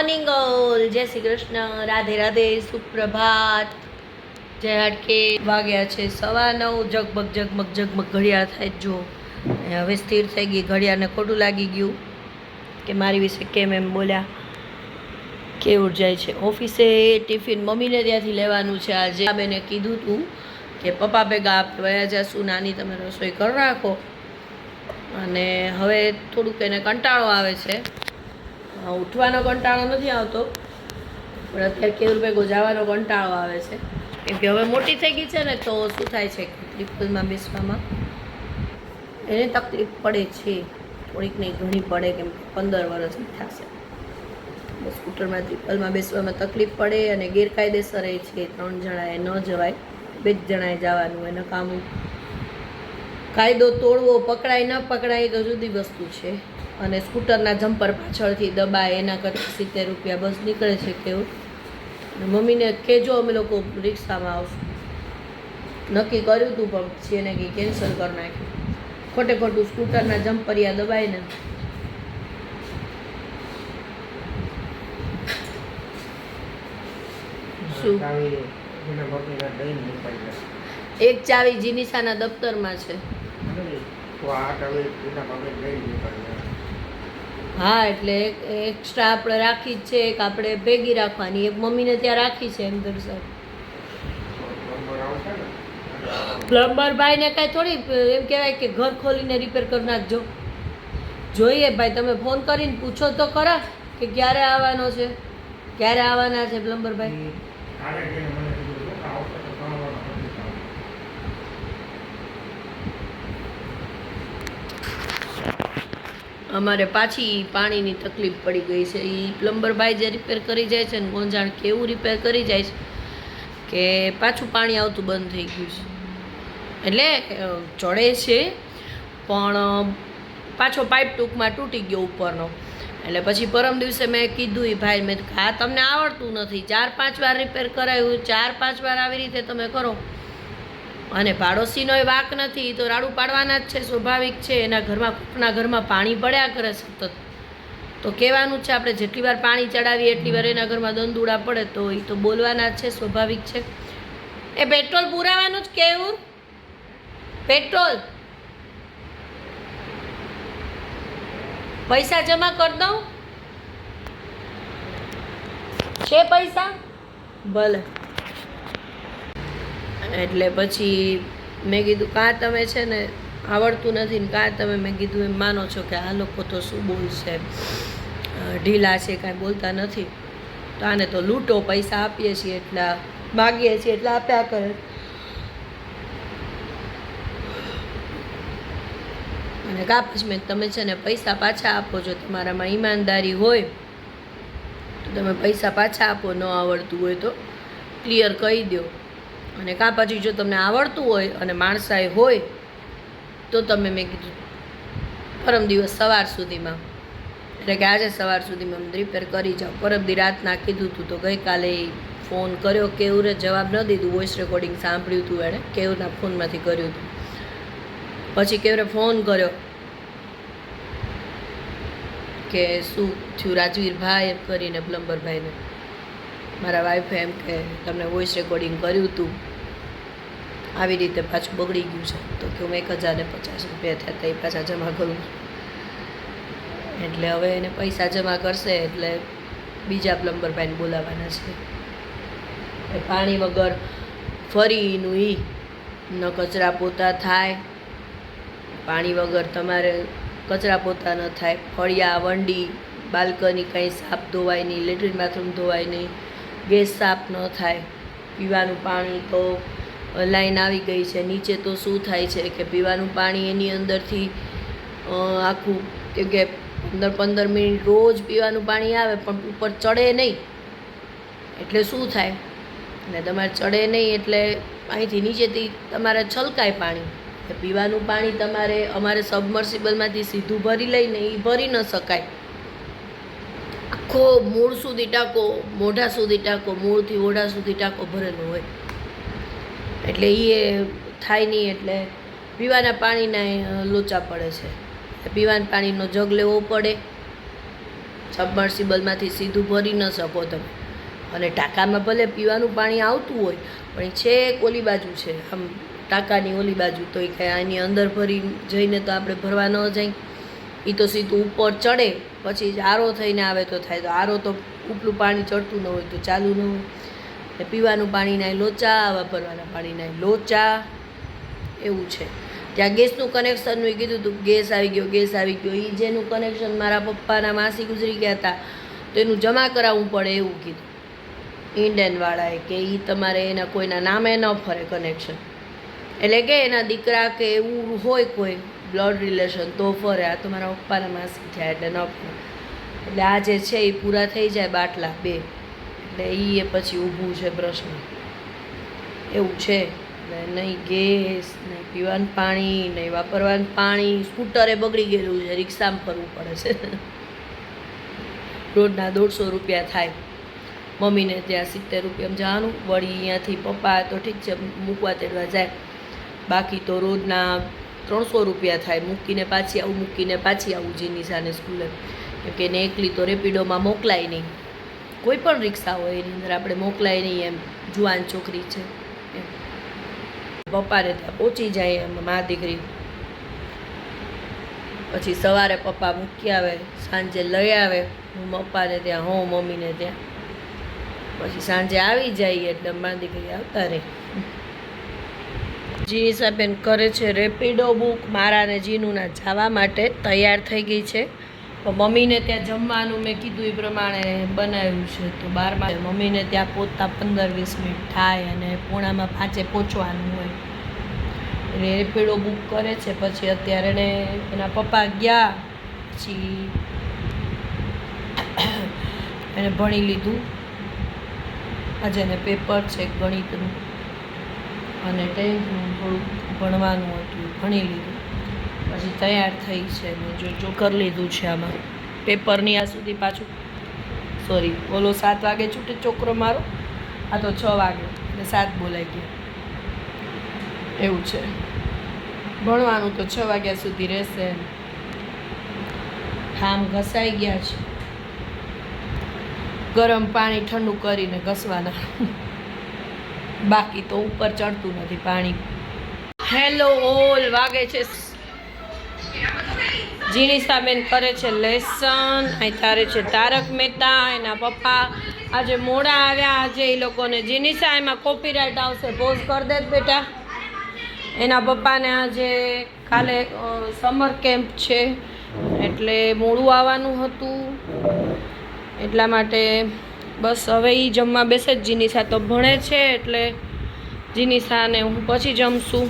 Morning all, જય શ્રી કૃષ્ણ, રાધે રાધે, સુપ્રભાત. જય હાડકે. વાગ્યા છે 9:15. જગમગ જગમગ જગમગ ઘડિયાળ થાય જો. હવે સ્થિર થઈ ગઈ. ઘડિયાળને ખોટું લાગી ગયું કે મારી વિશે કેમ એમ બોલ્યા. કેવું જાય છે ઓફિસે. ટિફિન મમ્મીને ત્યાંથી લેવાનું છે આજે. બેને કીધું તું કે પપ્પા ભેગા આપણે વયા જશું, નાની તમે રસોઈ કરી રાખો. અને હવે થોડુંક એને કંટાળો આવે છે. ઉઠવાનો કંટાળો નથી આવતો, પણ અત્યારે કેવું ભેગો જવાનો કંટાળો આવે છે. કેમ કે હવે મોટી થઈ ગઈ છે ને, તો શું થાય છે કે ટ્રિપલમાં બેસવામાં એને તકલીફ પડે છે. થોડીક નહીં ઘણી પડે, કેમ કે 15 વર્ષની થશે. સ્કૂટરમાં ટ્રિપલમાં બેસવામાં તકલીફ પડે અને ગેરકાયદેસર એ છે. 3 જણાએ ન જવાય, 2 જણાએ જવાનું. એને કામ કાયદો તોડવો, પકડાય ન પકડાય તો જુદી વસ્તુ છે. અને સ્કૂટરના જમ્પર પાછળથી દબાય એના કરતાં 70 રૂપિયા બસ નીકળે છે. કેવું મમ્મીને કહેજો, અમે લોકો રિક્ષામાં આવશું. નક્કી કર્યું હતું પણ પછી એને કંઈ કેન્સલ કરી નાખ્યું. ખોટે ખોટું સ્કૂટરના જમ્પરિયા દબાય ને. શું એક ચાવી જીનિસાના દફતરમાં છે. હા, એટલે એક્સ્ટ્રા આપણે રાખી જ છે. એક આપણે ભેગી રાખવાની, એક મમ્મીને ત્યાં રાખી છે. એમ દર્શાવ પ્લમ્બર ભાઈને કાંઈ થોડી એમ કહેવાય કે ઘર ખોલીને રિપેર કરી નાખજો. જોઈએ ભાઈ, તમે ફોન કરીને પૂછો તો ખરા કે ક્યારે આવવાનો છે, ક્યારે આવવાના છે પ્લમ્બર ભાઈ. અમારે પાછી પાણીની તકલીફ પડી ગઈ છે. એ પ્લમ્બર ભાઈ જે રિપેર કરી જાય છે ને, કોણ જાણ કેવું રિપેર કરી જાય છે કે પાછું પાણી આવતું બંધ થઈ ગયું છે. એટલે ચડે છે પણ પાછો પાઇપ ટૂંકમાં તૂટી ગયો ઉપરનો. એટલે પછી પરમ દિવસે મેં કીધું એ ભાઈ, મેં આ તમને આવડતું નથી, 4-5 વાર રિપેર કરાવ્યું, 4-5 વાર આવી રીતે તમે કરો. અને પાડોશીનો એ વાંક નથી, તો રાડું પાડવાના જ છે, સ્વાભાવિક છે. એના ઘરમાં, કોકના ઘરમાં પાણી પડ્યા કરે સતત, તો કહેવાનું છે આપણે જેટલી વાર પાણી ચડાવીએ એટલી વાર એના ઘરમાં દંદુડા પડે, તો એ તો બોલવાના જ છે, સ્વાભાવિક છે. એ પેટ્રોલ પુરાવાનું જ કેવું, પેટ્રોલ પૈસા જમા કરી દઉં છે પૈસા ભલે. એટલે પછી મેં કીધું કાં તમે છે ને આવડતું નથી ને કાં તમે, મેં કીધું એમ માનો છો કે આ લોકો તો શું બોલશે, ઢીલા છે, કાંઈ બોલતા નથી. તો આને તો લૂંટો, પૈસા આપીએ છીએ એટલા, માગીએ છીએ એટલા આપ્યા કરે. અને કાં પછી મેં તમે છે ને પૈસા પાછા આપો. જો તમારામાં ઈમાનદારી હોય તો તમે પૈસા પાછા આપો, ન આવડતું હોય તો ક્લિયર કહી દો. અને કાં પછી જો તમને આવડતું હોય અને માણસાઈ હોય તો તમે, મેં કીધું પરમ દિવસ સવાર સુધીમાં, એટલે કે આજે સવાર સુધીમાં રિપેર કરી જાઓ. પરમદી રાતના કીધું હતું, તો ગઈકાલે ફોન કર્યો, કેવરે જવાબ ન દીધું. વોઇસ રેકોર્ડિંગ સાંભળ્યું હતું એણે, કેવરના ફોનમાંથી કર્યું હતું. પછી કેવરે ફોન કર્યો કે શું થયું રાજવીરભાઈ એમ કરીને, પ્લમ્બરભાઈને. મારા વાઈફે એમ કે તમને વોઇસ રેકોર્ડિંગ કર્યું હતું, આવી રીતે પાછું બગડી ગયું છે. તો કે હું 1050 રૂપિયા થયા હતા એ પાછા જમા કરું. એટલે હવે એને પૈસા જમા કરશે એટલે બીજા પ્લમ્બરભાઈને બોલાવવાના છે. પાણી વગર ફરીનું ઈ ન કચરા પોતા થાય, પાણી વગર તમારે કચરા પોતા ન થાય, ફળિયા વંડી બાલ્કની કંઈ સાફ ધોવાય નહીં, લેટ્રિન બાથરૂમ ધોવાય નહીં, ગેસ સાફ ન થાય. પીવાનું પાણી તો લાઈન આવી ગઈ છે નીચે, તો શું થાય છે કે પીવાનું પાણી એની અંદરથી આખું, કેમ કે 15 મિનિટ રોજ પીવાનું પાણી આવે પણ ઉપર ચડે નહીં. એટલે શું થાય, અને તમારે ચડે નહીં એટલે અહીંથી નીચેથી તમારે છલકાય પાણી. પીવાનું પાણી તમારે, અમારે સબમર્સિબલમાંથી સીધું ભરી લઈને એ ભરી ન શકાય. આખો મૂળ સુધી ટાંકો, મોઢા સુધી ટાંકો, મૂળથી મોઢા સુધી ટાંકો ભરેલો હોય. એટલે એ થાય નહીં. એટલે પીવાના પાણીના લોચા પડે છે. પીવાના પાણીનો જગ લેવો પડે, સબમર્સિબલમાંથી સીધું ભરી ન શકો તમે. અને ટાંકામાં ભલે પીવાનું પાણી આવતું હોય પણ છેક ઓલી બાજુ છે, આમ ટાંકાની ઓલી બાજુ, તો એ કાંઈ આની અંદર ભરી જઈને તો આપણે ભરવા ન જાય. એ તો સીધું ઉપર ચડે પછી જ આરો થઈને આવે તો થાય. તો આરો તો ઉપલું પાણી ચડતું ન હોય તો ચાલુ ન હોય. એટલે પીવાનું પાણીના લોચા, વાપરવાના પાણીના લોચા, એવું છે. ત્યાં ગેસનું કનેક્શનનું કીધું હતું, ગેસ આવી ગયો, ગેસ આવી ગયો. એ જેનું કનેક્શન મારા પપ્પાના માસી ગુજરી ગયા હતા તો એનું જમા કરાવવું પડે એવું કીધું ઇન્ડિયનવાળાએ, કે એ તમારે એના કોઈના નામે ન ફરે કનેક્શન. એટલે કે એના દીકરા કે એવું હોય કોઈ બ્લડ રિલેશન તો ફરે. આ તો મારા પપ્પાના માસી થયા એટલે ન ફરે. એટલે આ જે છે એ પૂરા થઈ જાય બાટલા 2, એટલે એ પછી ઊભું છે પ્રશ્ન, એવું છે. એટલે નહીં ગેસ, નહીં પીવાનું પાણી, નહીં વાપરવાનું પાણી. સ્કૂટરે બગડી ગયેલું છે, રિક્ષામાં ફરવું પડે છે. રોજના 150 રૂપિયા થાય. મમ્મીને ત્યાં 70 રૂપિયામાં જવાનું, વળી અહીંયાથી પપ્પા તો ઠીક છે મૂકવા તેડવા જાય, બાકી તો રોજના 300 રૂપિયા થાય. મૂકીને પાછી આવું જીનિસાને સ્કૂલે, કેમ કે એને એકલી તો રેપિડોમાં મોકલાય નહીં. કોઈ પણ રિક્ષા હોય એની અંદર આપણે મોકલાય નહીં, એમ જુવાન છોકરી છે એમ. પપ્પાને ત્યાં પહોંચી જાય એમ મા દીકરી. પછી સવારે પપ્પા મૂકી આવે, સાંજે લઈ આવે. હું પપ્પાને ત્યાં, હું મમ્મીને ત્યાં. પછી સાંજે આવી જાય એટલે મા દીકરી આવતા રહે. જીનીસાબેન કરે છે રેપિડો બુક મારા ને જીનુના જવા માટે. તૈયાર થઈ ગઈ છે. મમ્મીને ત્યાં જમવાનું મેં કીધું એ પ્રમાણે બનાવ્યું છે. તો 12 મમ્મીને ત્યાં પહોંચતા 15-20 મિનિટ થાય અને 4:45 પહોંચવાનું હોય. એટલે રેપિડો બુક કરે છે. પછી અત્યારે એના પપ્પા ગયા પછી એને ભણી લીધું. આજે એને પેપર છે ગણિતનું અને 10thનું થોડુંક ભણવાનું હતું, ભણી લીધું. પછી તૈયાર થઈ છે ને જો કરી લીધું છે આમાં પેપરની. આ સુધી પાછું સોરી બોલો 7 વાગે છૂટે છોકરો મારો, આ તો 6 વાગે એટલે 7 બોલાઈ ગયા, એવું છે. ભણવાનું તો 6 વાગ્યા સુધી રહેશે. ઠામ ઘસાઈ ગયા છે, ગરમ પાણી ઠંડુ કરીને ઘસવાના, બાકી તો ઉપર ચડતું નથી પાણી. હેલો ઓલ, વાગે છે જીનીસાબેન કરે છે લેસન. અહીં તારે છે તારક મહેતા. એના પપ્પા આજે મોડા આવ્યા. આજે એ લોકોને જીનીસા એમાં કોપીરાઇટ આવશે, પોઝ કરી દે બેટા. એના પપ્પાને આજે કાલે સમર કેમ્પ છે એટલે મોડું આવવાનું હતું, એટલા માટે બસ હવે એ જમવા બેસે જ. જીનીસા તો ભણે છે એટલે જીનીસાને હું પછી જમશું.